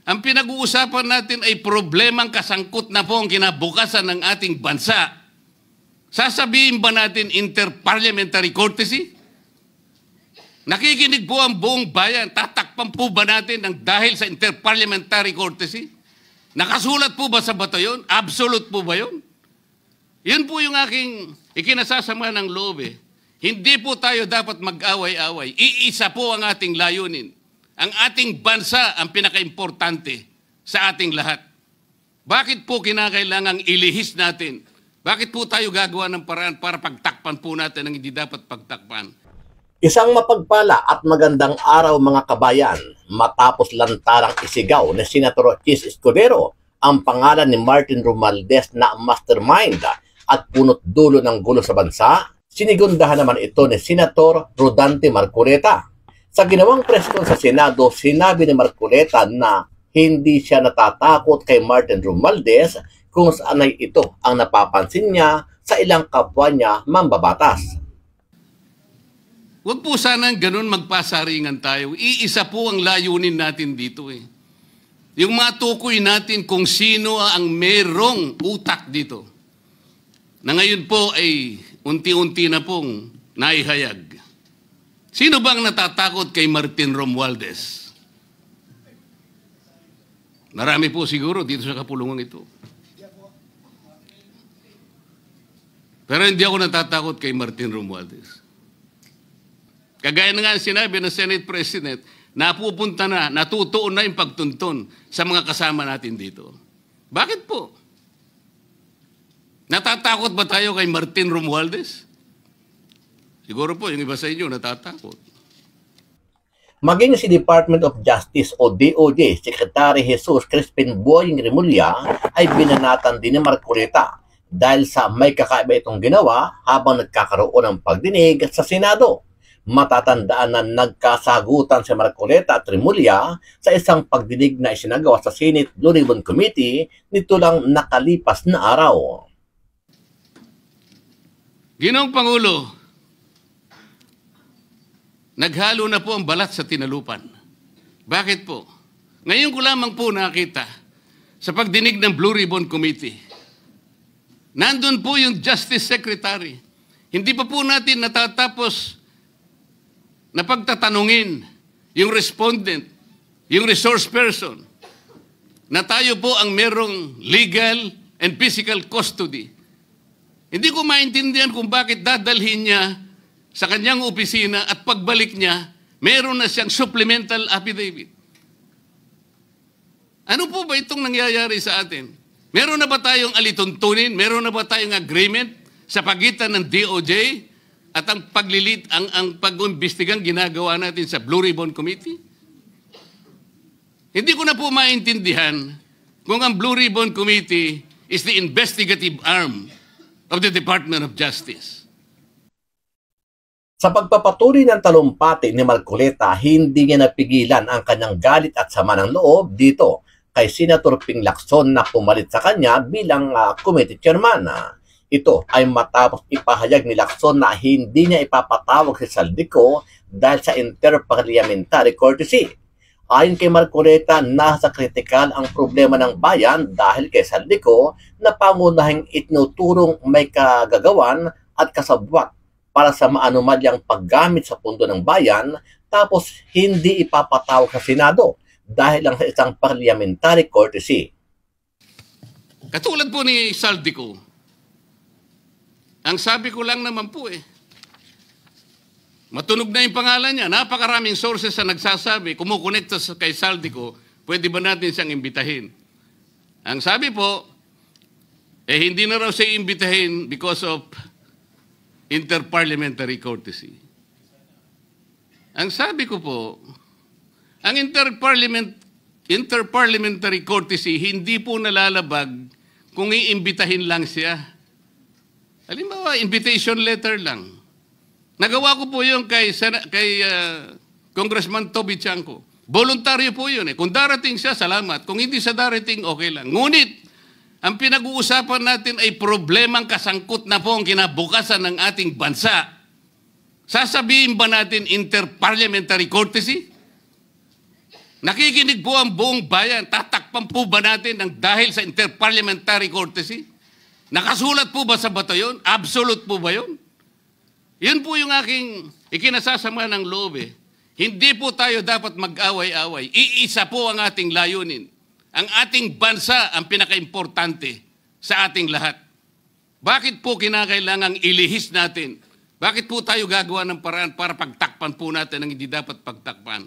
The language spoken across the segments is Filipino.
Ang pinag-uusapan natin ay problemang kasangkot na po ang kinabukasan ng ating bansa. Sasabihin ba natin interparliamentary courtesy? Nakikinig po ang buong bayan. Tatakpan po ba natin ng dahil sa interparliamentary courtesy? Nakasulat po ba sa bato yun? Absolute po ba yun? Yun po yung aking ikinasasama ng loob eh. Hindi po tayo dapat mag-away-away. Iisa po ang ating layunin. Ang ating bansa ang pinaka-importante sa ating lahat. Bakit po kinakailangang ilihis natin? Bakit po tayo gagawa ng paraan para pagtakpan po natin ang hindi dapat pagtakpan? Isang mapagpala at magandang araw mga kabayan, matapos lantarang isigaw ni Senator Chis Escudero ang pangalan ni Martin Romualdez na mastermind at punot dulo ng gulo sa bansa, sinigundahan naman ito ni Senator Rodante Marcoleta. Sa ginawang press con sa Senado, sinabi ni Marcoleta na hindi siya natatakot kay Martin Romualdez kung saan ay ito ang napapansin niya sa ilang kapwa niya mambabatas. Huwag po sanang ganun magpasaringan tayo. Iisa po ang layunin natin dito eh. Yung matukoy natin kung sino ang merong utak dito. Na ngayon po ay unti-unti na pong naihayag. Sino bang natatakot kay Martin Romualdez? Marami po siguro dito sa kapulungan ito. Pero hindi ako natatakot kay Martin Romualdez. Kagaya na nga sinabi ng Senate President, napupunta na, natutuon na yung pagtuntun sa mga kasama natin dito. Bakit po? Natatakot ba tayo kay Martin Romualdez? Siguro po, yung iba sa inyo natatakot. Maging si Department of Justice o DOJ Secretary Jesus Crispin Boying Remulla ay binanatan din ni Marcoleta dahil sa may kakaiba itong ginawa habang nagkakaroon ng pagdinig sa Senado. Matatandaan na nagkasagutan si Marcoleta at Remulla sa isang pagdinig na isinagawa sa Senate Blue Ribbon Committee nito lang nakalipas na araw. Ginoong Pangulo, naghalo na po ang balat sa tinalupan. Bakit po? Ngayon ko lamang po nakita sa pagdinig ng Blue Ribbon Committee. Nandun po yung Justice Secretary. Hindi pa po natin natatapos na pagtatanungin yung respondent, yung resource person, na tayo po ang merong legal and physical custody. Hindi ko maintindihan kung bakit dadalhin niya sa kanyang opisina at pagbalik niya, meron na siyang supplemental affidavit. Ano po ba itong nangyayari sa atin? Meron na ba tayong alituntunin? Meron na ba tayong agreement sa pagitan ng DOJ at ang ang pag-imbestigang ginagawa natin sa Blue Ribbon Committee? Hindi ko na po maintindihan kung ang Blue Ribbon Committee is the investigative arm of the Department of Justice. Sa pagpapatuloy ng talumpati ni Marcoleta, hindi niya napigilan ang kanyang galit at sama ng loob dito kay Senator Ping Lacson na pumalit sa kanya bilang committee chairman. Ito ay matapos ipahayag ni Lacson na hindi niya ipapatawag si Saldico dahil sa interparliamentary courtesy. Ayon kay Marcoleta, nasa kritikal ang problema ng bayan dahil kay Saldico na pangunahing itinuturong may kagagawan at kasabwat para sa maanumalyang paggamit sa pundo ng bayan tapos hindi ipapatawag sa Senado dahil lang sa isang parliamentary courtesy. Katulad po ni Saldico, ang sabi ko lang naman po matunog na yung pangalan niya. Napakaraming sources na nagsasabi, kumukonekta kay Saldico, pwede ba natin siyang imbitahin? Ang sabi po, hindi na raw siya imbitahin because of interparliamentary courtesy. Ang sabi ko po, ang interparliamentary courtesy hindi po nalalabag kung iimbitahin lang siya. Halimbawa, invitation letter lang. Nagawa ko po yun kay Congressman Toby Chanco. Voluntaryo po yun. Kung darating siya, salamat. Kung hindi siya darating, okay lang. Ngunit, ang pinag-uusapan natin ay problemang kasangkot na po ang kinabukasan ng ating bansa. Sasabihin ba natin interparliamentary courtesy? Nakikinig po ang buong bayan. Tatakpan po ba natin ng dahil sa interparliamentary courtesy? Nakasulat po ba sa bato yun? Absolute po ba yun? Yun po yung aking ikinasasama ng loob eh. Hindi po tayo dapat mag-away-away. Iisa po ang ating layunin. Ang ating bansa ang pinaka-importante sa ating lahat. Bakit po kinakailangang ilihis natin? Bakit po tayo gagawa ng paraan para pagtakpan po natin ang hindi dapat pagtakpan?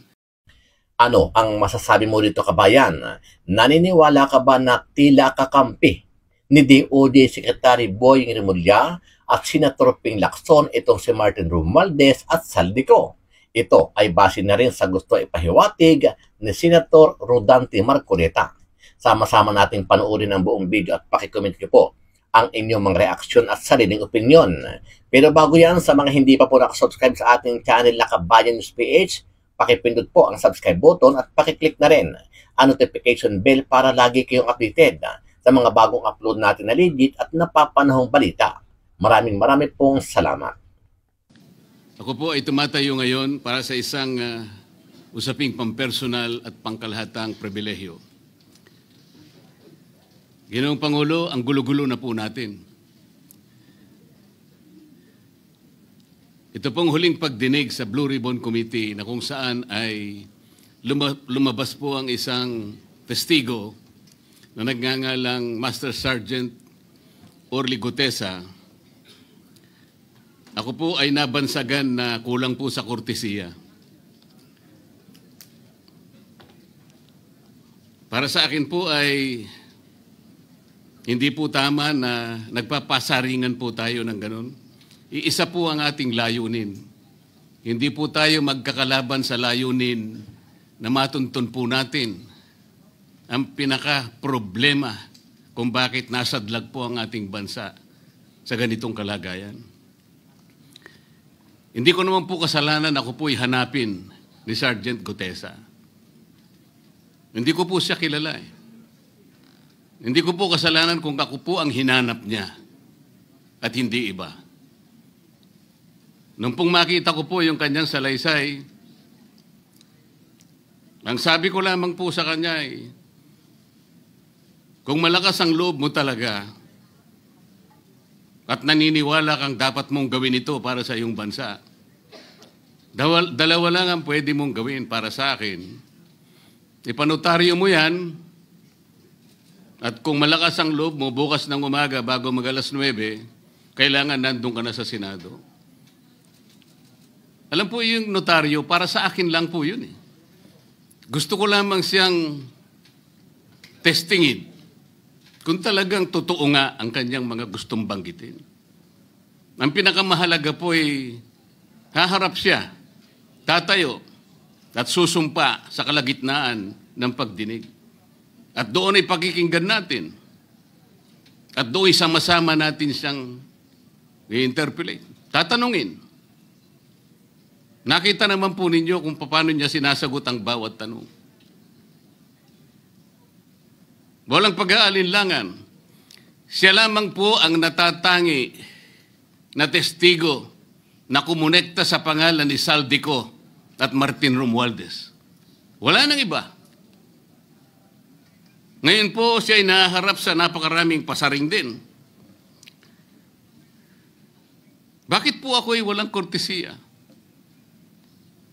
Ano ang masasabi mo dito, kabayan? Naniniwala ka ba na tila kakampi ni DOJ Secretary Boying Remulla at Senator Ping Lacson itong si Martin Romualdez at Saldico? Ito ay base na rin sa gusto ipahiwatig ni Senator Rodante Marcoleta. Sama-sama nating panoorin ang buong video at pakicomment niyo po ang inyong mga reaksyon at sariling opinion. Pero bago yan, sa mga hindi pa po nakasubscribe sa ating channel na Kabayan News PH, pakipindot po ang subscribe button at pakiclick na rin ang notification bell para lagi kayong updated sa mga bagong upload natin na legit at napapanahong balita. Maraming pong salamat. Ako po ay tumatayo ngayon para sa isang usaping pampersonal at pangkalahatang pribilehyo. Ginoong Pangulo, ang gulo-gulo na po natin. Ito pong huling pagdinig sa Blue Ribbon Committee na kung saan ay lumabas po ang isang testigo na nagngangalang Master Sergeant Orly Gutesa. Ako po ay nabansagan na kulang po sa kortesiya. Para sa akin po ay hindi po tama na nagpapasaringan po tayo ng ganun. Iisa po ang ating layunin. Hindi po tayo magkakalaban sa layunin na matuntun po natin ang pinaka-problema kung bakit nasadlag po ang ating bansa sa ganitong kalagayan. Hindi ko naman po kasalanan ako po'y hanapin ni Sergeant Gutesa. Hindi ko po siya kilala eh. Hindi ko po kasalanan kung ako po ang hinanap niya at hindi iba. Nung pong makita ko po yung kanyang salaysay, ang sabi ko lamang po sa kanya ay, kung malakas ang loob mo talaga at naniniwala kang dapat mong gawin ito para sa iyong bansa, dalawa lang ang pwede mong gawin para sa akin. Ipanotaryo mo yan, at kung malakas ang loob mo, bukas ng umaga bago mag-alas 9, kailangan nandun ka na sa Senado. Alam po yung notaryo, para sa akin lang po yun eh. Gusto ko lamang siyang testingin kung talagang totoo nga ang kanyang mga gustong banggitin. Ang pinakamahalaga po ay haharap siya, tatayo, at susumpa sa kalagitnaan ng pagdinig. At doon ay pakikinggan natin. At doon ay sama-sama natin siyang i-interpolate. Tatanungin. Nakita naman po ninyo kung paano niya sinasagot ang bawat tanong. Walang pag-aalinlangan. Siya lamang po ang natatangi na testigo na kumonekta sa pangalan ni Saldico at Martin Romualdez. Wala nang iba. Ngayon po siya ay naharap sa napakaraming pasaring din. Bakit po ako'y walang kortesiya?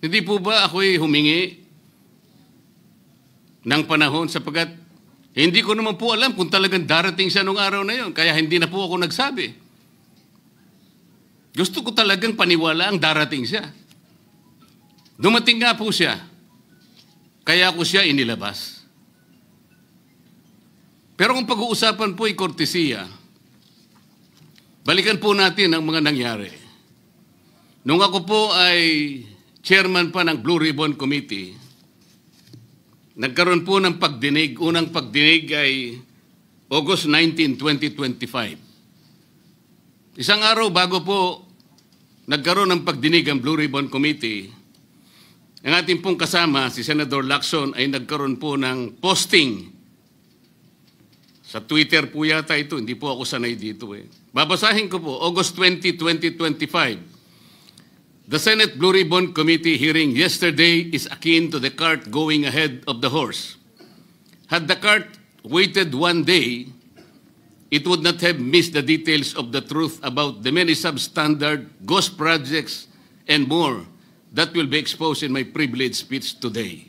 Hindi po ba ako'y humingi ng panahon sapagkat hindi ko naman po alam kung talagang darating siya nung araw na yon, kaya hindi na po ako nagsabi. Gusto ko talagang paniwala ang darating siya. Dumating nga po siya, kaya ko siya inilabas. Pero kung pag-uusapan po ay kortesiya, balikan po natin ang mga nangyari. Nung ako po ay chairman pa ng Blue Ribbon Committee, nagkaroon po ng pagdinig. Unang pagdinig ay August 19, 2025. Isang araw bago po nagkaroon ng pagdinig ang Blue Ribbon Committee, ang ating pong kasama, si Senator Lacson, ay nagkaroon po ng posting. Sa Twitter po yata ito, hindi po ako sanay dito eh. Babasahin ko po, August 20, 2025. The Senate Blue Ribbon Committee hearing yesterday is akin to the cart going ahead of the horse. Had the cart waited one day, it would not have missed the details of the truth about the many substandard ghost projects and more that will be exposed in my privileged speech today.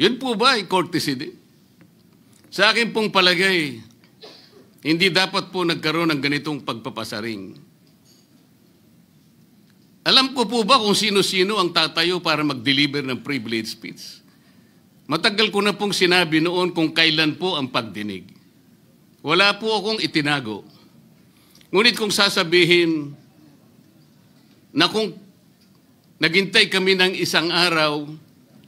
Yun po ba ay courtesy din? Sa akin pong palagay, hindi dapat po nagkaroon ng ganitong pagpapasaring. Alam ko po ba kung sino-sino ang tatayo para mag-deliver ng privilege speech? Matagal ko na pong sinabi noon kung kailan po ang pagdinig. Wala po akong itinago. Ngunit kung sasabihin na kung naghintay kami ng isang araw,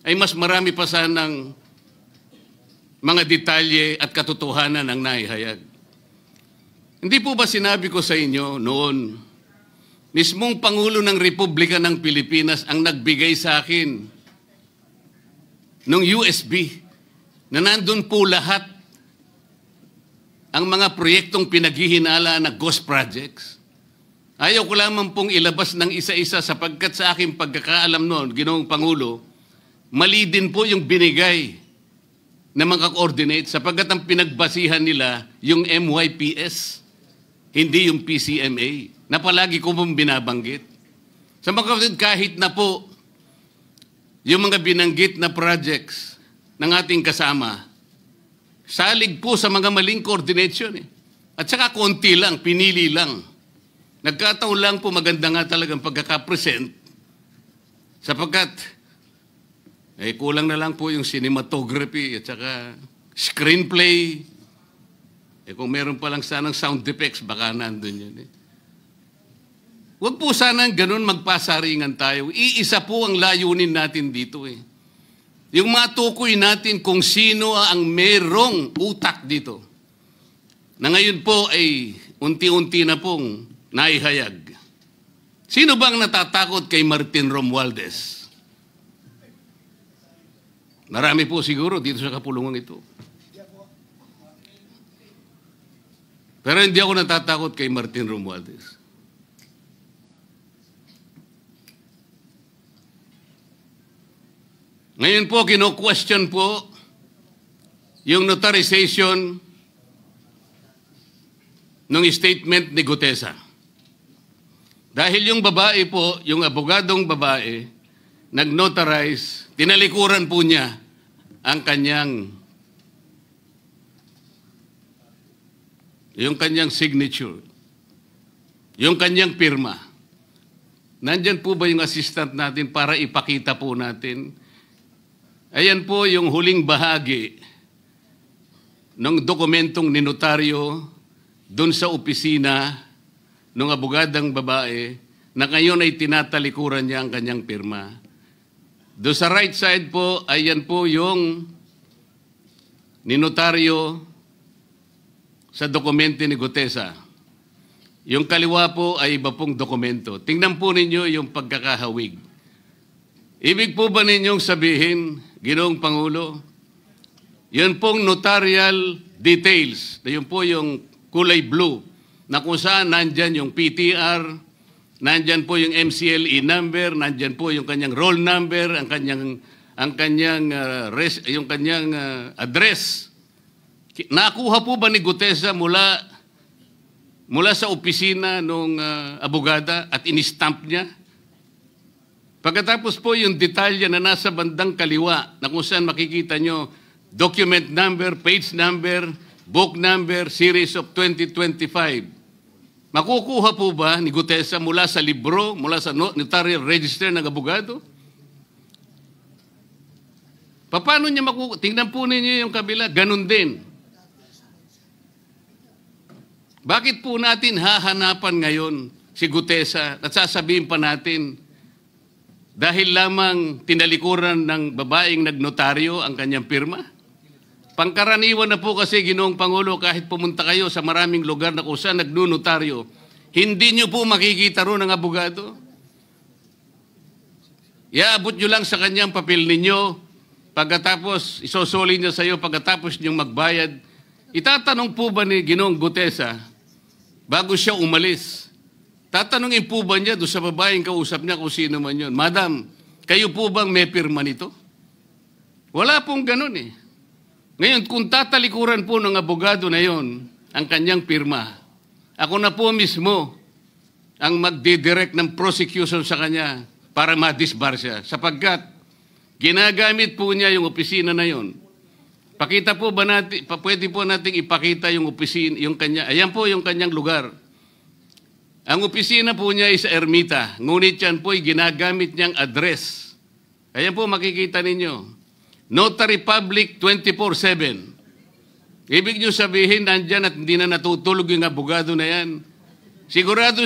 ay mas marami pa sanang mga detalye at katotohanan ang naihayag. Hindi po ba sinabi ko sa inyo noon, mismong Pangulo ng Republika ng Pilipinas ang nagbigay sa akin ng USB na nandun po lahat ang mga proyektong pinaghihinala na ghost projects. Ayaw ko lamang pong ilabas ng isa-isa sapagkat sa aking pagkakaalam noon, Ginoong Pangulo, mali din po yung binigay na mga coordinates sapagkat ang pinagbasihan nila yung MYPS, hindi yung PCMA, na palagi ko pong binabanggit. Sa mga kapatid, kahit na po yung mga binanggit na projects ng ating kasama, salig po sa mga maling coordination. At saka konti lang, pinili lang. Nagkataon lang po maganda nga talagang pagkakapresent sapagkat kulang na lang po yung cinematography at saka screenplay. Kung meron pa lang sanang sound effects, baka nandun yun. Huwag po sanang ganun magpasaringan tayo. Iisa po ang layunin natin dito. Yung matukoy natin kung sino ang merong utak dito. Na ngayon po ay unti-unti na pong naihayag. Sino bang natatakot kay Martin Romualdez? Marami po siguro dito sa kapulungan ito. Pero hindi ako natatakot kay Martin Romualdez. Ngayon po, kino-question po yung notarization ng statement ni Gutesa. Dahil yung babae po, yung abogadong babae, nag-notarize, tinalikuran po niya ang yung kanyang signature, yung kanyang pirma. Nandyan po ba yung assistant natin para ipakita po natin? Ayan po yung huling bahagi ng dokumentong ninotaryo doon sa opisina ng abogadang babae na ngayon ay tinatalikuran niya ang kanyang pirma. Doon sa right side po, ayan po yung ninotaryo sa dokumento ni Gutesa. Yung kaliwa po ay iba pong dokumento. Tingnan po ninyo yung pagkakahawig. Ibig po ba ninyong sabihin, Ginoong Pangulo, yun pong notarial details, na yun po yung kulay blue, na kung saan nandyan yung PTR, nandyan po yung MCLE number, nandyan po yung kanyang roll number, yung kanyang address. Nakuha po ba ni Gutesa mula sa opisina ng abogada at in-stamp niya? Pagkatapos po yung detalye na nasa bandang kaliwa na kung saan makikita nyo document number, page number, book number, series of 2025. Makukuha po ba ni Gutesa mula sa libro, mula sa notarial register ng abogado? Paano niya makukuha? Tingnan po ninyo yung kabila, ganun din. Bakit po natin hahanapan ngayon si Gutesa at sasabihin pa natin dahil lamang tinalikuran ng babaeng nagnotaryo ang kanyang pirma? Pangkaraniwan na po kasi, Ginoong Pangulo, kahit pumunta kayo sa maraming lugar na kung saan nagnunotaryo, hindi nyo po makikita ron ang abogado. Iaabot nyo lang sa kanyang papel ninyo, pagkatapos isosoli niya sa iyo, pagkatapos nyo magbayad. Itatanong po ba ni Ginoong Gutesa, bago siya umalis, tatanungin po ba niya doon sa babaeng kausap niya kung sino man yun, Madam, kayo po bang may pirma nito? Wala pong ganun eh. Ngayon, kung tatalikuran po ng abogado na yon ang kanyang pirma, ako na po mismo ang magdidirect ng prosecution sa kanya para ma-disbar siya. Sapagkat ginagamit po niya yung opisina na yon. Pakita po ba natin, pwede po nating ipakita yung opisina, yung kanya, ayan po yung kanyang lugar. Ang opisina po niya ay sa Ermita, ngunit yan po ay ginagamit niyang address. Ayan po makikita ninyo. Notary Public 24/7. Ibig niyo sabihin, nandyan at hindi na natutulog yung abogado na yan. Sigurado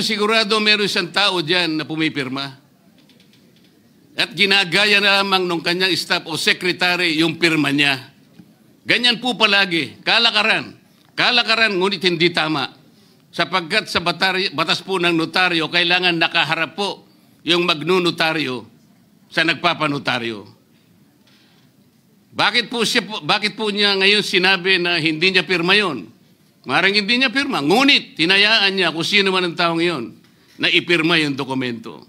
meron isang tao dyan na pumipirma. At ginagaya na lamang nung kanyang staff o secretary yung pirma niya. Ganyan po palagi. Kalakaran. Kalakaran, ngunit hindi tama. Sapagkat sa batas po ng notaryo, kailangan nakaharap po yung magnunotaryo sa nagpapanotaryo. Bakit po niya ngayon sinabi na hindi niya pirma yon? Maring hindi niya pirma. Ngunit, tinayaan niya kung sino man ang taong yon na ipirma yung dokumento.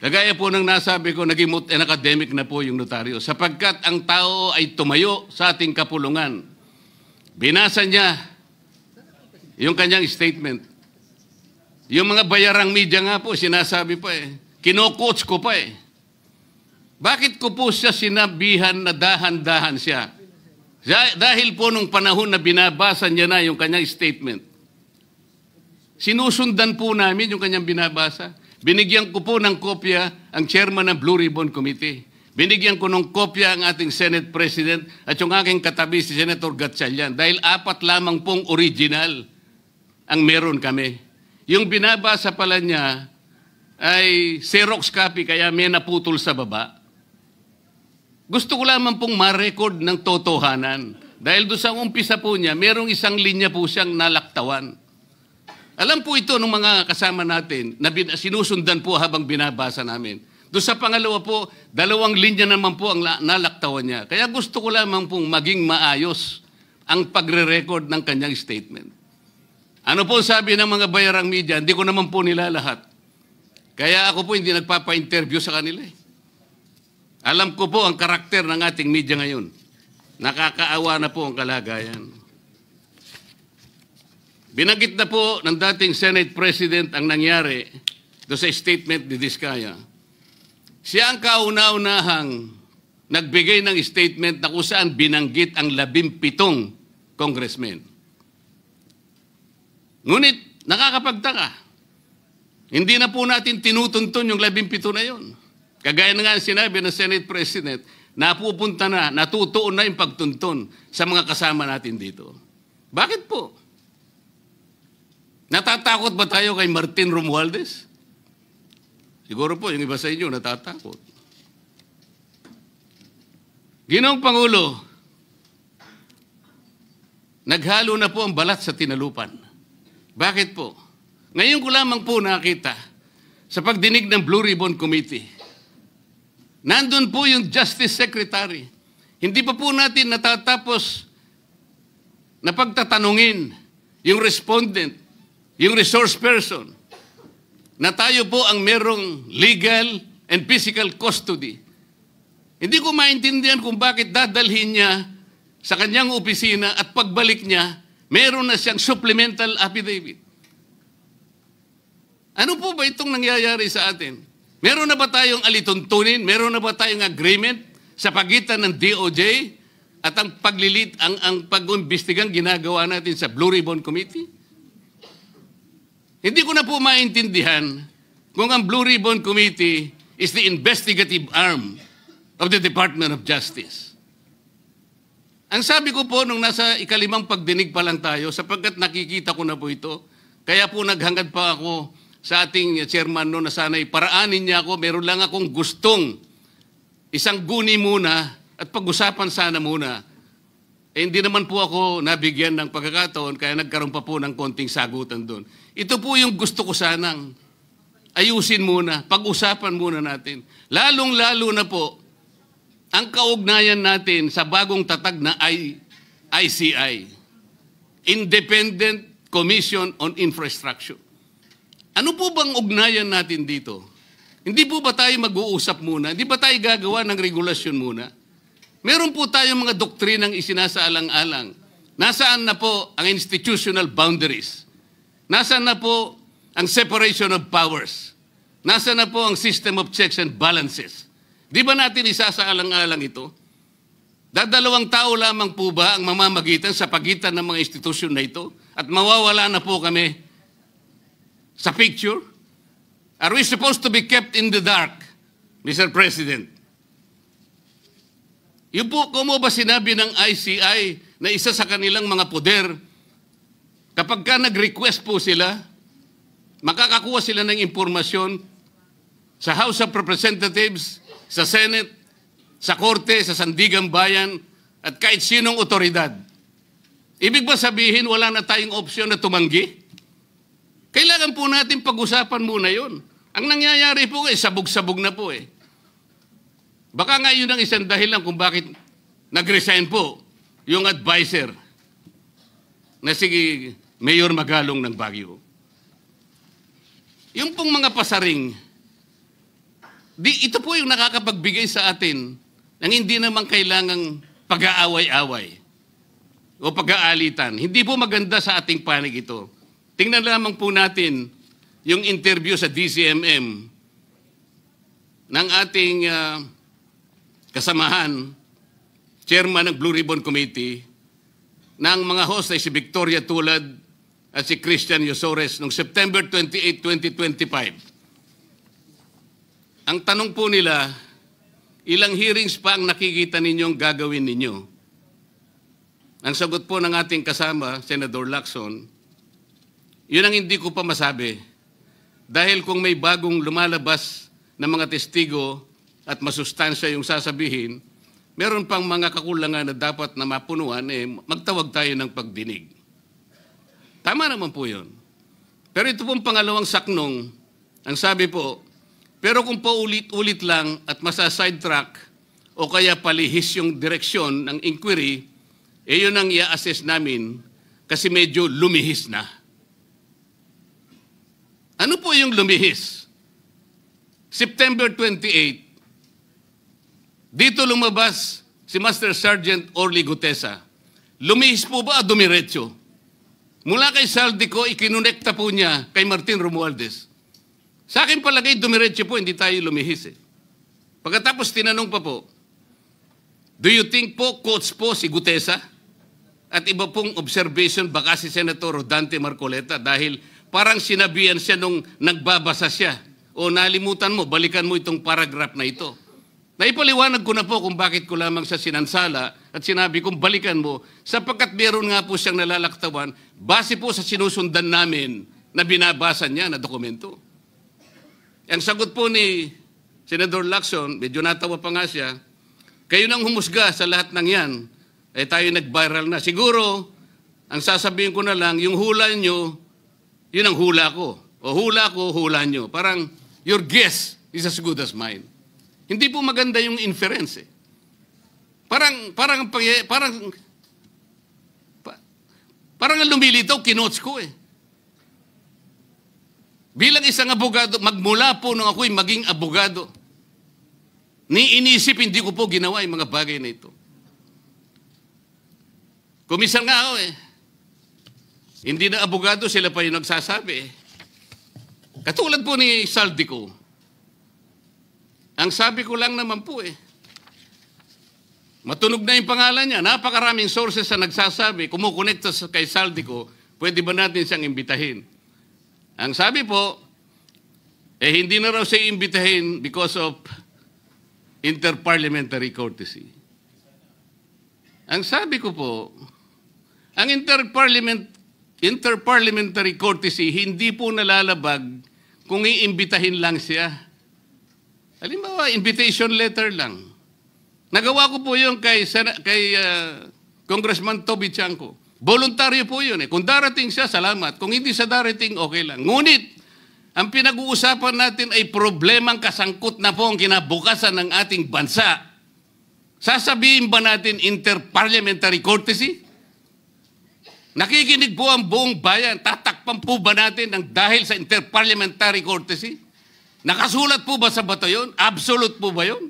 Kagaya po ng nasabi ko, naging academic na po yung notaryo. Sapagkat ang tao ay tumayo sa ating kapulungan. Binasa niya yung kanyang statement. Yung mga bayarang media nga po, sinasabi pa eh. Kino-coach ko pa eh. Bakit ko po siya sinabihan na dahan-dahan siya? Dahil po nung panahon na binabasa niya na yung kanyang statement, sinusundan po namin yung kanyang binabasa. Binigyan ko po ng kopya ang chairman ng Blue Ribbon Committee. Binigyan ko ng kopya ang ating Senate President at yung aking katabi si Senator Gatchalian dahil 4 lamang pong original ang meron kami. Yung binabasa pala niya ay Xerox copy kaya may naputol sa baba. Gusto ko lamang pong ma-record ng totohanan. Dahil doon sa umpisa po niya, merong isang linya po siyang nalaktawan. Alam po ito ng mga kasama natin na sinusundan po habang binabasa namin. Doon sa pangalawa po, 2 linya naman po ang nalaktawan niya. Kaya gusto ko lamang pong maging maayos ang pagre-record ng kanyang statement. Ano po sabi ng mga bayarang media? Hindi ko naman po nila lahat. Kaya ako po hindi nagpapa-interview sa kanila eh. Alam ko po ang karakter ng ating media ngayon. Nakakaawa na po ang kalagayan. Binanggit na po ng dating Senate President ang nangyari do sa statement ni Diskaya. Siya ang kauna-unahang nagbigay ng statement na kung saan binanggit ang 17 congressmen. Ngunit nakakapagtaka. Hindi na po natin tinutuntun yung 17 na yon. Kagaya na nga sinabi ng Senate President, napupunta na, natutuon na yung pagtuntun sa mga kasama natin dito. Bakit po? Natatakot ba tayo kay Martin Romualdez? Siguro po, yung iba sa inyo natatakot. Ginoong Pangulo, naghalo na po ang balat sa tinalupan. Bakit po? Ngayon ko lamang po nakita sa pagdinig ng Blue Ribbon Committee. Nandun po yung Justice Secretary. Hindi pa po natin natatapos na pagtatanungin yung respondent, yung resource person, na tayo po ang merong legal and physical custody. Hindi ko maintindihan kung bakit dadalhin niya sa kanyang opisina at pagbalik niya, meron na siyang supplemental affidavit. Ano po ba itong nangyayari sa atin? Meron na ba tayong alituntunin? Meron na ba tayong agreement sa pagitan ng DOJ at ang pag-imbestigang ginagawa natin sa Blue Ribbon Committee? Hindi ko na po maintindihan kung ang Blue Ribbon Committee is the investigative arm of the Department of Justice. Ang sabi ko po nung nasa ikalimang pagdinig pa lang tayo, sapagkat nakikita ko na po ito, kaya po naghangad pa ako sa ating chairman no na sana'y paraanin niya ako, meron lang akong gustong isang guni muna at pag-usapan sana muna. Eh, hindi naman po ako nabigyan ng pagkakataon kaya nagkaroon pa po ng konting sagutan doon. Ito po yung gusto ko sanang ayusin muna, pag-usapan muna natin. Lalong-lalo na po ang kaugnayan natin sa bagong tatag na ICI, Independent Commission on Infrastructure. Ano po bang ugnayan natin dito? Hindi po ba tayo mag-uusap muna? Hindi ba tayo gagawa ng regulasyon muna? Meron po tayong mga doktrinang isinasaalang-alang. Nasaan na po ang institutional boundaries? Nasaan na po ang separation of powers? Nasaan na po ang system of checks and balances? Di ba natin isasaalang-alang ito? Dadalawang tao lamang po ba ang mamamagitan sa pagitan ng mga institusyon na ito? At mawawala na po kami sa picture? Are we supposed to be kept in the dark, Mr. President? Yung po, kung mo ba sinabi ng ICI na isa sa kanilang mga poder, kapag ka nag-request po sila, makakakuha sila ng impormasyon sa House of Representatives, sa Senate, sa Korte, sa Sandigang Bayan, at kahit sinong otoridad. Ibig ba sabihin wala na tayong opsyon na tumanggi? Kailangan po natin pag-usapan muna yon. Ang nangyayari po sabog-sabog na po eh. Baka nga yun ang isang dahilan kung bakit nag-resign po yung advisor na si Mayor Magalong ng Baguio. Yung pong mga pasaring, ito po yung nakakapagbigay sa atin ng hindi naman kailangang pag-aaway-away o pag-aalitan. Hindi po maganda sa ating panig ito. Tingnan lamang po natin yung interview sa DCMM ng ating kasamahan, chairman ng Blue Ribbon Committee, ng mga host ay si Victoria Tulad at si Christian Yosores noong September 28, 2025. Ang tanong po nila, ilang hearings pa ang nakikita ninyong gagawin ninyo? Ang sagot po ng ating kasama, Senator Lacson, yun ang hindi ko pa masabi. Dahil kung may bagong lumalabas na mga testigo at masustansya yung sasabihin, meron pang mga kakulangan na dapat na mapunuan, magtawag tayo ng pagdinig. Tama naman po yun. Pero ito pong pangalawang saknong, ang sabi po, pero kung paulit-ulit lang at masa-sidetrack o kaya palihis yung direksyon ng inquiry, yun ang i-assess namin kasi medyo lumihis na. Ano po yung lumihis? September 28, dito lumabas si Master Sergeant Orly Gutesa. Lumihis po ba o dumiretso? Mula kay Saldico, ikinonekta po niya kay Martin Romualdez. Sa akin palagay, dumiretso po, hindi tayo lumihis eh. Pagkatapos tinanong pa po, do you think po, coach po si Gutesa? At iba pong observation, baka si Senator Rodante Marcoleta dahil parang sinabihan siya nung nagbabasa siya. O nalimutan mo, balikan mo itong paragraph na ito. Naipaliwanag ko na po kung bakit ko lamang siya sinansala at sinabi kong balikan mo sapagkat meron nga po siyang nalalaktawan base po sa sinusundan namin na binabasa niya na dokumento. Ang sagot po ni Senator Lacson, medyo natawa pa nga siya, kayo nang humusga sa lahat ng yan, tayo nag-viral na. Siguro, ang sasabihin ko na lang, yung hula nyo, yun ang hula ko. O hula ko, hula nyo. Parang, your guess is as good as mine. Hindi po maganda yung inference eh. Parang ang lumilitaw, kinots ko eh. Bilang isang abogado, magmula po nung ako'y maging abogado, inisip, hindi ko po ginawa yung mga bagay na ito. Kumisan nga ako eh. Hindi na abogado, sila pa yung nagsasabi eh. Katulad po ni Saldico. Ang sabi ko lang naman po eh, matunog na yung pangalan niya. Napakaraming sources na nagsasabi, kumukonekta kay Saldico, pwede ba natin siyang imbitahin? Ang sabi po, hindi na raw siya imbitahin because of interparliamentary courtesy. Ang sabi ko po, ang interparliamentary courtesy hindi po nalalabag kung iimbitahin lang siya. Halimbawa, invitation letter lang. Nagawa ko po yun kay Congressman Toby Chanco. Voluntaryo po yun eh. Kung darating siya, salamat. Kung hindi siya darating, okay lang. Ngunit, ang pinag-uusapan natin ay problemang kasangkot na po ang kinabukasan ng ating bansa. Sasabihin ba natin interparliamentary courtesy? Nakikinig po ang buong bayan. Tatakpan po ba natin ng dahil sa interparliamentary courtesy? Nakasulat po ba sa bato yun? Absolute po ba yun?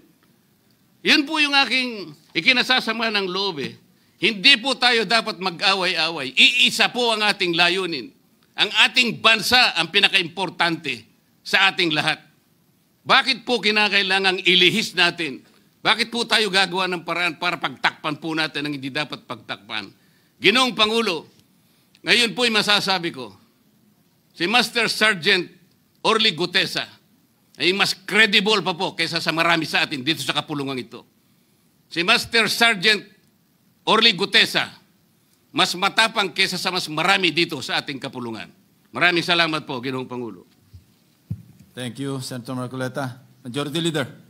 Yun po yung aking ikinasasama ng loob eh. Hindi po tayo dapat mag-away-away. Iisa po ang ating layunin. Ang ating bansa ang pinaka-importante sa ating lahat. Bakit po kinakailangang ilihis natin? Bakit po tayo gagawa ng paraan para pagtakpan po natin ang hindi dapat pagtakpan? Ginoong Pangulo, ngayon po'y masasabi ko, si Master Sergeant Orly Gutesa ay mas credible pa po kaysa sa marami sa atin dito sa kapulungan ito. Si Master Sergeant Orly Gutesa, mas matapang kaysa sa mas marami dito sa ating kapulungan. Maraming salamat po, Ginoong Pangulo. Thank you, Senator Marcoleta. Majority Leader.